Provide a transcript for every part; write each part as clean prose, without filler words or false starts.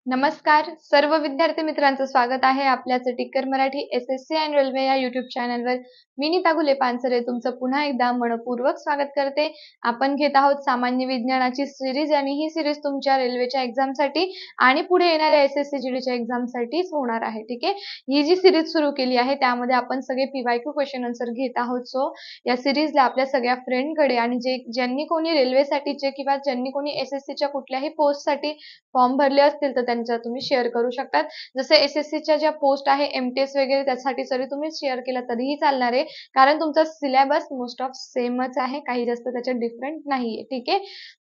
नमस्कार सर्व विद्यार्थी मित्रांचं स्वागत आहे आपल्याच टिक्कर मराठी एसएससी आणि रेल्वे या युट्यूब चॅनलवर. मी नीता गुले पानसरे तुमचं पुन्हा एकदा मनपूर्वक स्वागत करते. आपण घेत आहोत सामान्य विज्ञानाची सिरीज आणि ही सिरीज तुमच्या रेल्वेच्या एक्झामसाठी आणि पुढे येणाऱ्या एसएससी जीडीच्या एक्झामसाठीच होणार आहे. ठीक आहे, ही जी सिरीज सुरू केली आहे त्यामध्ये आपण सगळे पीवायक्यू क्वेश्चन आन्सर घेत आहोत. सो या सिरीजला आपल्या सगळ्या फ्रेंडकडे आणि ज्यांनी कोणी रेल्वेसाठीचे किंवा ज्यांनी कोणी एसएससीच्या कुठल्याही पोस्टसाठी फॉर्म भरले असतील तर त्यांच्या तुम्ही शेअर करू शकतात. जसे एसएससीच्या ज्या पोस्ट आहे एमटीएस वगैरे त्यासाठी जरी तुम्ही शेअर केला तरीही चालणार आहे, कारण तुमचा सिलेबस मोस्ट ऑफ सेमच आहे, काही जास्त त्याच्यात डिफरंट नाहीये. ठीक आहे,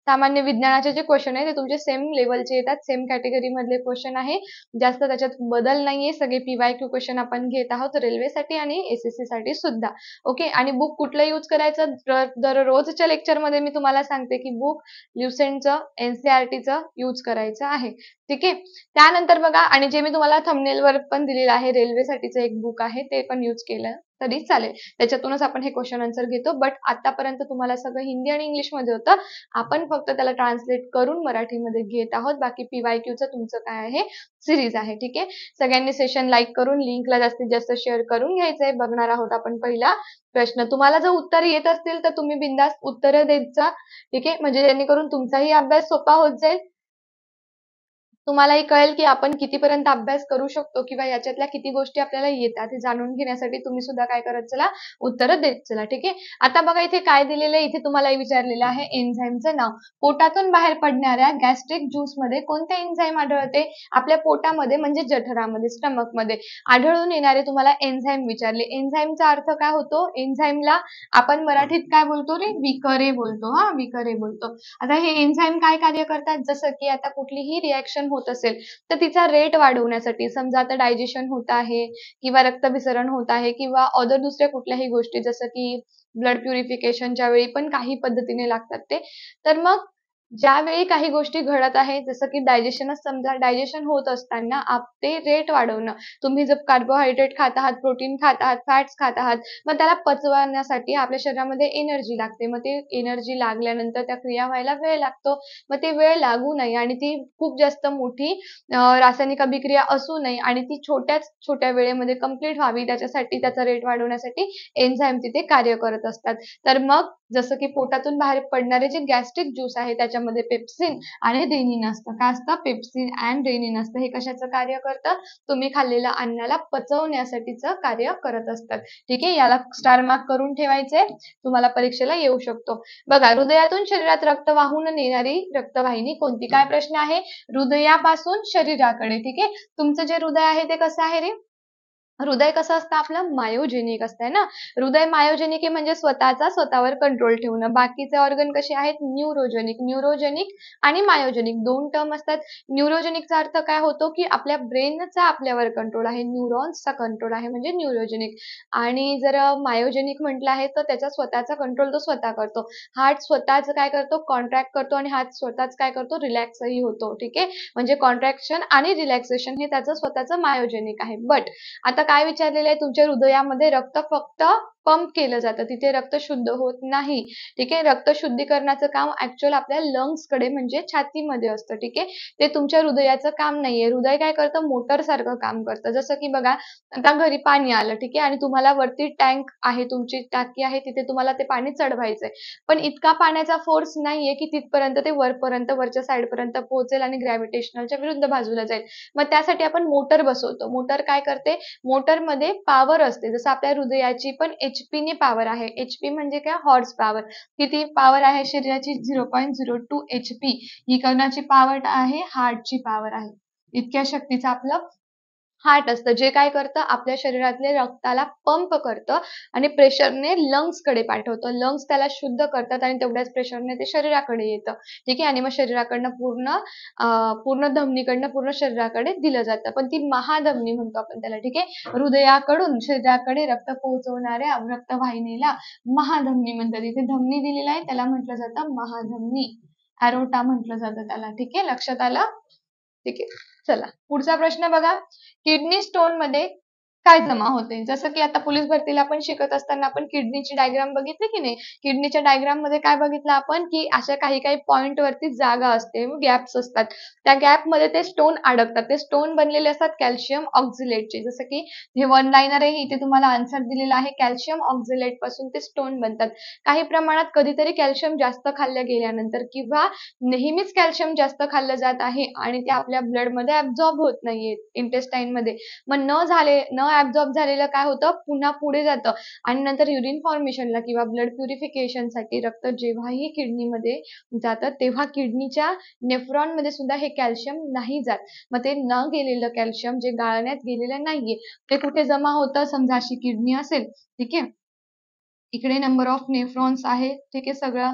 सामान्य विज्ञानाचे जे क्वेश्चन आहे ते तुमचे सेम लेवलचे येतात, सेम कॅटेगरी मधले क्वेश्चन आहे, जास्त त्याच्यात बदल नाहीये. सगळे पीवायक्यू क्वेश्चन आपण घेत आहोत रेल्वेसाठी आणि एसएससी साठी सुद्धा. ओके, आणि बुक कुठलं यूज करायचं दररोजच्या लेक्चर मध्ये मी तुम्हाला सांगते की बुक ल्युसेंटचं एनसीईआरटीचं यूज करायचं आहे. ठीक आहे, त्यानंतर बघा, आणि जे मी तुम्हाला थंबनेलवर पण दिलेलं आहे रेल्वेसाठीचं एक बुक आहे ते पण यूज केलं तरी चालेल, त्याच्यातूनच आपण हे क्वेश्चन आन्सर घेतो. बट आतापर्यंत तुम्हाला सगळं हिंदी आणि इंग्लिश मध्ये होतं, आपण फक्त त्याला ट्रान्सलेट करून मराठीमध्ये घेत आहोत. बाकी पीवायक्यूचं तुमचं काय आहे सिरीज आहे. ठीक आहे, सगळ्यांनी सेशन लाईक करून लिंकला जास्तीत जास्त शेअर करून घ्यायचंय. बघणार आहोत आपण पहिला प्रश्न. तुम्हाला जर उत्तर येत असतील तर तुम्ही बिंदास उत्तर देत जा. ठीक आहे, म्हणजे जेणेकरून तुमचाही अभ्यास सोपा होत जाईल, तुम्हालाही कळेल की आपण कितीपर्यंत अभ्यास करू शकतो किंवा याच्यातल्या किती गोष्टी आपल्याला येतात हे जाणून घेण्यासाठी तुम्ही सुद्धा काय करत चला, उत्तर देत चला. ठीक आहे, आता बघा इथे काय दिलेलं आहे. इथे तुम्हाला विचारलेलं आहे एन्झाईमचं नाव. पोटातून बाहेर पडणाऱ्या गॅस्ट्रिक ज्यूस मध्ये कोणते एन्झाईम आढळते? आपल्या पोटामध्ये म्हणजे जठरामध्ये, स्टमक मध्ये आढळून येणारे तुम्हाला एन्झाईम विचारले. एन्झाईमचा अर्थ काय होतो? एन्झाईमला आपण मराठीत काय बोलतो रे? विकरे बोलतो. हा, विकरे बोलतो. आता हे एन्झाईम काय कार्य करतात? जसं की आता कुठलीही रिॲक्शन होत असेल तर तिचा रेट वाढवण्यासाठी, समजा आता डायजेशन होत आहे किंवा रक्तभिसरण होत आहे किंवा अदर दुसऱ्या कुठल्याही गोष्टी जसं की ब्लड प्युरिफिकेशनच्या वेळी पण काही पद्धतीने लागतात ते, तर मग ज्यावेळी काही गोष्टी घडत आहे जसं की डायजेशनच, समजा डायजेशन होत असताना ते रेट वाढवणं, तुम्ही जर कार्बोहायड्रेट खात आहात, प्रोटीन खात आहात, फॅट्स खात आहात, मग त्याला पचवण्यासाठी आपल्या शरीरामध्ये एनर्जी लागते. मग ते एनर्जी लागल्यानंतर त्या क्रिया व्हायला वेळ लागतो. मग ते वेळ लागू नये आणि ती खूप जास्त मोठी रासायनिक अभिक्रिया असू नये आणि ती छोट्याच छोट्या वेळेमध्ये कंप्लीट व्हावी, त्याच्यासाठी त्याचा रेट वाढवण्यासाठी एन्झाईम तिथे कार्य करत असतात. तर मग जसं की पोटातून बाहेर पडणारे जे गॅस्ट्रिक ज्यूस आहे त्याच्यामध्ये पेप्सिन आणि रेनिन असतं. काय असतं? पेप्सिन अँड रेनिन असतं. हे कशाचं कार्य करतं? तुम्ही खाल्लेल्या अन्नाला पचवण्यासाठीचं कार्य करत असतात. ठीक आहे, याला स्टार मार्क करून ठेवायचे, तुम्हाला परीक्षेला येऊ शकतो. बघा, हृदयातून शरीरात रक्त वाहून नेणारी रक्तवाहिनी कोणती? काय प्रश्न आहे? हृदयापासून शरीराकडे. ठीक आहे, तुमचं जे हृदय आहे ते कसं आहे रे? हृदय कसं असतं आपलं? मायोजेनिक असतंय ना. हृदय मायोजेनिक आहे म्हणजे स्वतःचा स्वतःवर कंट्रोल ठेवणं. बाकीचे ऑर्गन कसे आहेत? न्यूरोजेनिक. न्यूरोजेनिक आणि मायोजेनिक दोन टर्म असतात. न्यूरोजेनिकचा अर्थ काय होतो की आपल्या ब्रेनचा आपल्यावर कंट्रोल आहे, न्यूरॉन्सचा कंट्रोल आहे म्हणजे न्यूरोजेनिक. आणि जर मायोजेनिक म्हटलं आहे तर त्याचा स्वतःचा कंट्रोल तो स्वतः करतो. हार्ट स्वतःच काय करतो? कॉन्ट्रॅक्ट करतो आणि हार्ट स्वतःच काय करतो? रिलॅक्सही होतो. ठीक आहे, म्हणजे कॉन्ट्रॅक्शन आणि रिलॅक्सेशन हे त्याचं स्वतःचं मायोजेनिक आहे. बट आता काय विचारलेलं आहे? तुमच्या हृदयामध्ये रक्त फक्त पंप केलं जातं, तिथे रक्त शुद्ध होत नाही. ठीक आहे, रक्त शुद्धीकरणाचं काम ऍक्च्युअल आपल्या लंग्स कडे म्हणजे छातीमध्ये असतं. ठीक आहे, ते तुमच्या हृदयाचं काम नाहीये. हृदय काय करतं? मोटर सारखं काम करतं. जसं की बघा, आता घरी पाणी आलं, ठीक आहे, आणि तुम्हाला वरती टँक आहे, तुमची टाकी आहे, तिथे तुम्हाला ते पाणी चढवायचंय, पण इतका पाण्याचा फोर्स नाहीये की तिथपर्यंत ते वरपर्यंत, वरच्या साईड पर्यंत पोहोचेल आणि ग्रॅव्हिटेशनलच्या विरुद्ध बाजूला जाईल. मग त्यासाठी आपण मोटर बसवतो. मोटर काय करते? मोटरमध्ये पॉवर असते. जसं आपल्या हृदयाची पण HP ने पॉवर आहे. HP म्हणजे काय? Horse power. किती पॉवर आहे शरीराची? 0.02 HP. ही कोणाची पॉवर आहे? हार्टची पॉवर आहे. इतक्या शक्तीचं आपलं हार्ट असतं, जे काय करतं? आपल्या शरीरातल्या रक्ताला पंप करतं आणि प्रेशरने लंग्स कडे पाठवतं. लंग्स त्याला शुद्ध करतात आणि तेवढ्याच प्रेशरने ते शरीराकडे येतं. ठीक आहे, आणि मग शरीराकडनं पूर्ण धमनीकडनं पूर्ण शरीराकडे दिलं जातं. पण ती महाधमनी म्हणतो आपण त्याला. ठीक आहे, हृदयाकडून शरीराकडे रक्त पोहोचवणाऱ्या रक्तवाहिनीला महाधमनी म्हणतात. इथे धमनी दिलेला आहे त्याला म्हटलं जातं महाधमनी, अरोटा म्हटलं जातं त्याला. ठीक आहे, लक्षात आलं? ठीक आहे, चला पुढचा प्रश्न बघा. किडनी स्टोन मध्ये काय जमा होते. जसं की आता पोलीस भरतीला आपण शिकत असताना आपण किडनीची डायग्राम बघितली की नाही. किडनीच्या डायग्राम मध्ये काय बघितलं आपण, की अशा काही काही पॉइंट वरती जागा असते, गॅप्स असतात. त्या गॅप मध्ये ते स्टोन अडकतात. ते स्टोन बनलेले असतात कॅल्शियम ऑक्झिलेटचे. जसं की हे वन लाईनर आहे, इथे तुम्हाला आन्सर दिलेला आहे. कॅल्शियम ऑक्झिलेट पासून ते स्टोन बनतात. काही प्रमाणात कधीतरी कॅल्शियम जास्त खाल्लं गेल्यानंतर किंवा नेहमीच कॅल्शियम जास्त खाल्लं जात आहे आणि ते आपल्या ब्लड मध्ये ऍब्झॉर्ब होत नाहीये इंटेस्टाईन मध्ये, मग न ऍब्झॉर्ब झालेलं काय होतं, पुन्हा पुढे जातं आणि नंतर युरिन फॉर्मेशनला किंवा ब्लड प्युरिफिकेशनसाठी रक्त जेव्हाही किडनीमध्ये जातं तेव्हा किडनीच्या नेफ्रॉन मध्ये सुद्धा हे कॅल्शियम नाही जात. मग ते न गेलेलं कॅल्शियम जे गाळण्यात गेलेलं नाहीये ते कुठे जमा होतं, समजा अशी किडनी असेल, ठीक आहे, इकडे नंबर ऑफ नेफ्रॉन्स आहे, ठीक आहे, सगळं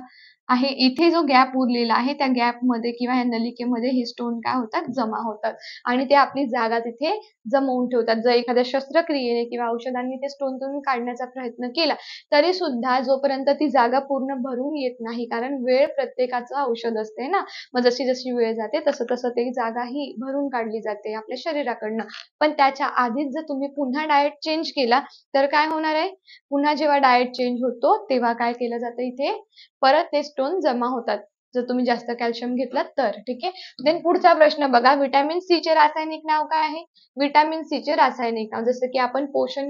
आहे. इथे जो गॅप उरलेला आहे त्या गॅपमध्ये किंवा या नलिकेमध्ये हे स्टोन काय होतात, जमा होतात आणि ते आपली जागा तिथे जमवून ठेवतात. जर एखाद्या शस्त्रक्रियेने किंवा औषधांनी ते स्टोन तुम्ही काढण्याचा प्रयत्न केला तरी सुद्धा जोपर्यंत ती जागा पूर्ण भरून येत नाही, कारण वेळ प्रत्येकाचं औषध असते ना, मग जशी जशी वेळ जाते तसं तसं ती जागा ही भरून काढली जाते आपल्या शरीराकडनं. पण त्याच्या आधीच जर तुम्ही पुन्हा डाएट चेंज केला तर काय होणार आहे, पुन्हा जेव्हा डाएट चेंज होतो तेव्हा काय केलं जातं, इथे परत ते स्टोन जमा होतात जर तुम्ही जास्त कॅल्शियम घेतलं तर. ठीक आहे. देन पुढचा प्रश्न बघा, व्हिटॅमिन सी चे रासायनिक नाव काय आहे. व्हिटॅमिन सी चे रासायनिक नाव, जसं की आपण पोषण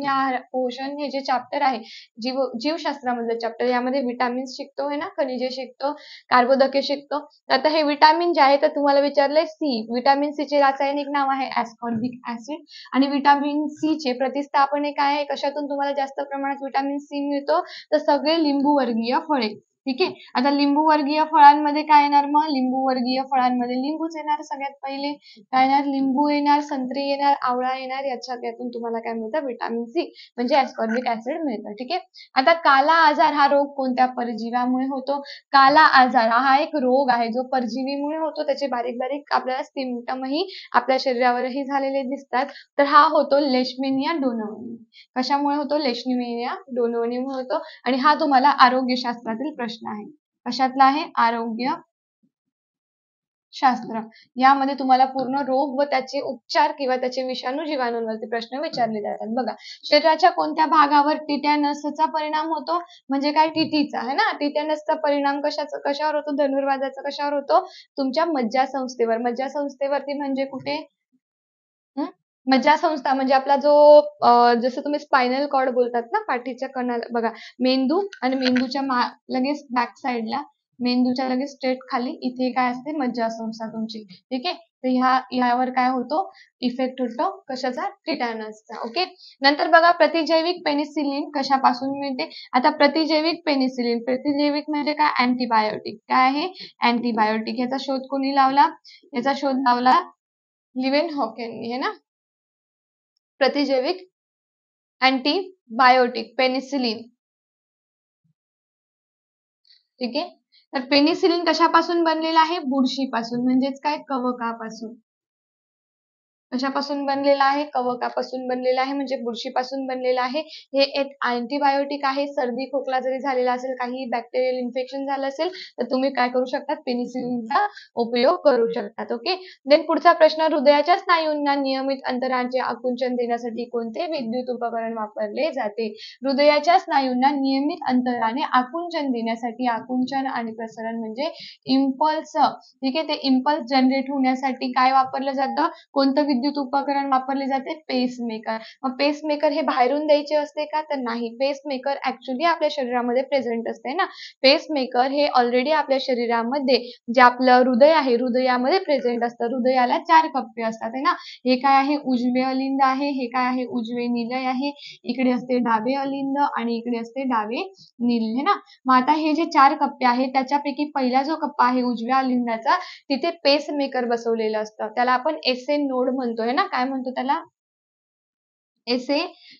हे जे चॅप्टर आहे, जीवशास्त्रामधलं चॅप्टर, यामध्ये व्हिटॅमिन शिकतो आहे ना, खनिजे शिकतो, कार्बोदके शिकतो. आता हे व्हिटॅमिन जे आहे तर तुम्हाला विचारलंय सी, व्हिटॅमिन सी चे रासायनिक नाव आहे ऍस्कॉर्बिक ऍसिड. आणि व्हिटॅमिन सी चे प्रतिस्थापने काय आहे, कशातून तुम्हाला जास्त प्रमाणात व्हिटॅमिन सी मिळतो, तर सगळे लिंबू वर्गीय फळे. ठीक आहे. आता लिंबू वर्गीय फळांमध्ये काय येणार, मग लिंबू वर्गीय फळांमध्ये लिंबूच येणार सगळ्यात पहिले. काय येणार, लिंबू येणार, संत्री येणार, आवळा येणार, यातून तुम्हाला काय मिळतं, व्हिटॅमिन सी म्हणजे ऍस्कॉर्बिक ऍसिड मिळतं. ठीक आहे. आता काला आजार हा रोग कोणत्या परजीव्यामुळे होतो. काला आजार हा एक रोग आहे जो परजीवीमुळे होतो. त्याचे बारीक बारीक आपल्याला सिम्पटमही आपल्या शरीरावरही झालेले दिसतात. तर हा होतो लेशमेनिया डोनावानी. कशामुळे होतो, लेशमेनिया डोनावानीमुळे होतो. आणि हा तुम्हाला आरोग्यशास्त्रातील प्रश्न आहे. कशातला आहे, आरोग्य शास्त्र. यामध्ये तुम्हाला पूर्ण रोग व त्याचे उपचार किंवा त्याचे विषाणू जीवाणूंवरती प्रश्न विचारले जातात. बघा, शरीराच्या कोणत्या भागावर टिटॅनसचा परिणाम होतो, म्हणजे काय, टीटीचा आहे ना. टिटॅनसचा परिणाम कशावर होतो, धनुर्वादाचा कशावर होतो, तुमच्या मज्जासंस्थेवर. मज्जासंस्थेवरती म्हणजे कुठे, मज्जासंस्था म्हणजे आपला जो जसं तुम्ही स्पायनल कॉर्ड बोलतात ना, पाठीच्या कणाला बघा, मेंदू आणि मेंदूच्या लगेच बॅक साइडला, मेंदूच्या लगेच स्ट्रेट खाली इथे काय असते, मज्जासंस्था तुमची. ठीक आहे. तर ह्यावर काय होतो, इफेक्ट होतो कशाचा, टिटॅनसचा. ओके. नंतर बघा, प्रतिजैविक पेनिसिलिन कशापासून मिळते. आता प्रतिजैविक पेनिसिलिन, प्रतिजैविक म्हणजे काय, अँटीबायोटिक. काय आहे, अँटीबायोटिक. याचा शोध कोणी लावला, याचा शोध लावला लिवेन हॉकिंनी, है ना. प्रतिजैविक अँटीबायोटिक पेनिसिलिन. ठीक आहे. तर पेनिसिलिन कशापासून बनलेला आहे, बुरशीपासून, म्हणजेच काय, कवकापासून. कशापासून बनलेला आहे, कवकापासून बनलेला आहे, म्हणजे बुरशीपासून बनलेला आहे. हे एक अँटीबायोटिक आहे. सर्दी खोकला जरी झालेला असेल, काही बॅक्टेरियल इन्फेक्शन झालं असेल तर तुम्ही काय करू शकता, पेनिसिलिनचा उपयोग करू शकतात. ओके. देन पुढचा प्रश्न, हृदयाच्या स्नायूंना नियमित अंतराचे आकुंचन देण्यासाठी कोणते विद्युत उपकरण वापरले जाते. हृदयाच्या स्नायूंना नियमित अंतराने आकुंचन देण्यासाठी, आकुंचन आणि प्रसरण म्हणजे इम्पल्स, ठीक आहे, ते इम्पल्स जनरेट होण्यासाठी काय वापरलं जातं, कोणतं विद्युत उपकरण वापरले जाते, पेसमेकर. मग पेसमेकर हे बाहेरून द्यायचे असते का, तर नाही. पेसमेकर ऍक्च्युली आपल्या शरीरामध्ये प्रेझेंट असते ना. पेसमेकर हे ऑलरेडी आपल्या शरीरामध्ये, जे आपलं हृदय आहे, हृदयामध्ये प्रेझेंट असतं. हृदयाला 4 कप्पे असतात आहे ना. हे काय आहे, उजवे अलिंद आहे, हे काय आहे, उजवे निलय आहे, इकडे असते डावे अलिंद आणि इकडे असते डावे नील, है ना. मग आता हे जे 4 कप्पे आहेत त्याच्यापैकी पहिला जो कप्पा आहे उजव्या अलिंदाचा, तिथे पेसमेकर बसवलेलं असतं. त्याला आपण एसए नोड म्हणतोय ना, काय म्हणतो त्याला, एसए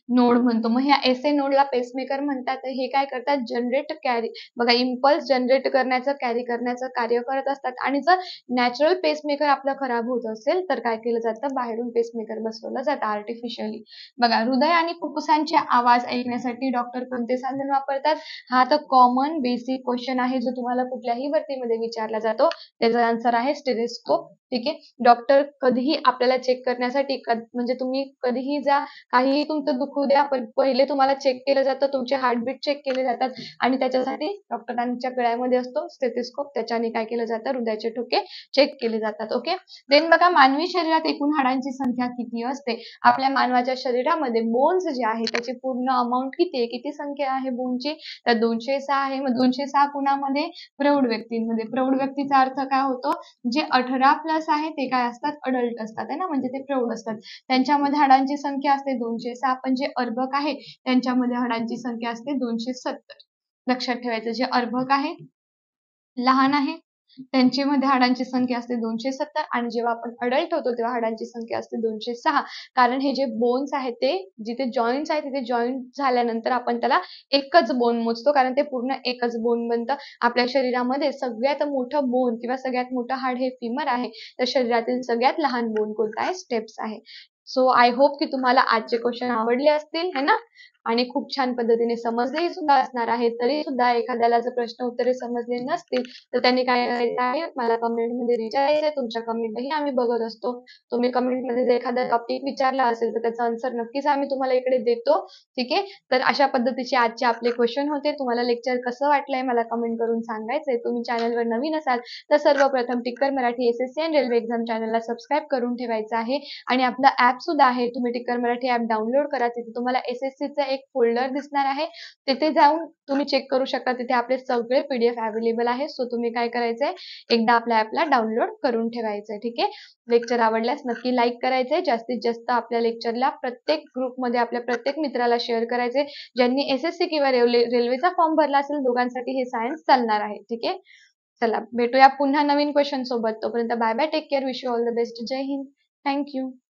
नोड म्हणतो. मग ह्या एसए नोडला पेसमेकर म्हणतात. हे काय करतात, जनरेट कॅरी, बघा, इम्पल्स जनरेट करण्याचं, कॅरी करण्याचं कार्य करत असतात. आणि जर नॅचरल पेसमेकर आपलं खराब होत असेल तर काय केलं जातं, बाहेरून पेसमेकर बसवलं जातं आर्टिफिशियली. बघा, हृदय आणि फुफ्फुसांचे आवाज ऐकण्यासाठी डॉक्टर कोणते साधन वापरतात. हा तर कॉमन बेसिक क्वेश्चन आहे जो तुम्हाला कुठल्याही भरतीमध्ये विचारला जातो. त्याचा आन्सर आहे स्टेथोस्कोप. ठीक आहे. डॉक्टर कधीही आपल्याला चेक करण्यासाठी म्हणजे तुम्ही कधीही जा, काहीही तुमचं दुखू द्या, पण पहिले तुम्हाला चेक केलं जातं, तुमचे हार्टबीट चेक केले जातात आणि त्याच्यासाठी डॉक्टरांच्या गळ्यामध्ये असतो स्टेथोस्कोप, त्याच्याने काय केलं जातं, हृदयाचे ठोके चेक केले जातात. ओके. देन बघा, मानवी शरीरात एकूण हाडांची संख्या किती असते? आपल्या मानवाच्या शरीरामध्ये बोन्स जे आहे त्याची पूर्ण अमाऊंट किती आहे? किती संख्या आहे बोनची? तर 206 आहे. मग 206 कुणामध्ये? प्रौढ व्यक्तींमध्ये. प्रौढ व्यक्तीचा अर्थ काय होतो? जे 18 प्लस आहे ते काय असतात? अडल्ट असतात आहे ना, म्हणजे ते प्रौढ असतात. त्यांच्यामध्ये हाडांची संख्या असते 206. पण जे अर्भक आहे त्यांच्यामध्ये हाडांची संख्या असते 270. लक्षात ठेवायचं, जे अर्भक आहे, लहान आहे, त्यांच्यामध्ये हाडांची संख्या असते 270 आणि जेव्हा आपण अडल्ट होतो तेव्हा हाडांची संख्या असते 206. कारण हे जे बोन्स आहेत ते जिथे जॉईंट्स आहेत तिथे जॉईंट झाल्यानंतर आपण त्याला एकच बोन मोजतो, कारण ते पूर्ण एकच बोन बनतं. आपल्या शरीरामध्ये सगळ्यात मोठं बोन किंवा सगळ्यात मोठं हाड हे फिमर आहे, तर शरीरातील सगळ्यात लहान बोन कोणता आहे? स्टेप्स आहे. सो आय होप की तुम्हाला आजचे क्वेश्चन आवडले असतील है ना, आणि खूप छान पद्धतीने समजले सुद्धा असणार आहे. तरी सुद्धा एखाद्याला जर प्रश्न उत्तरे समजले नसतील तर त्यांनी काय करायचं आहे, मला कमेंटमध्ये विचारायचं आहे. तुमच्या कमेंटही आम्ही बघत असतो. तुम्ही कमेंटमध्ये जर एखादा टॉपिक विचारला असेल तर त्याचा आन्सर नक्कीच आम्ही तुम्हाला इकडे देतो. ठीक आहे. तर अशा पद्धतीचे आजचे आपले क्वेश्चन होते. तुम्हाला लेक्चर कसं वाटलंय मला कमेंट करून सांगायचंय. तुम्ही चॅनलवर नवीन असाल तर सर्वप्रथम टिक्कर मराठी एसएससी आणि रेल्वे एक्झाम चॅनलला सबस्क्राईब करून ठेवायचं आहे आणि आपला ऍप सुद्धा आहे. तुम्ही टिक्कर मराठी ऍप डाउनलोड करा. तिथे तुम्हाला एसएससीचा एक फोल्डर दिसणार आहे. तिथे जाऊन तुम्ही चेक करू शकता. तिथे आपले सगळे पीडीएफ अवेलेबल आहे. सो तुम्ही काय करायचंय, एकदा आपल्या ऍपला डाउनलोड करून ठेवायचंय. ठीक आहे. लेक्चर आवडल्यास नक्की लाईक करायचंय. जास्तीत जास्त आपल्या लेक्चरला प्रत्येक ग्रुपमध्ये आपल्या प्रत्येक मित्राला शेअर करायचे ज्यांनी एसएससी किंवा रेल्वेचा फॉर्म भरला असेल. दोघांसाठी हे सायन्स चालणार आहे. ठीक आहे. चला भेटूया पुन्हा नवीन क्वेश्चन सोबत. तोपर्यंत bye bye, take care, wish you all the best. जय हिंद. थँक्यू.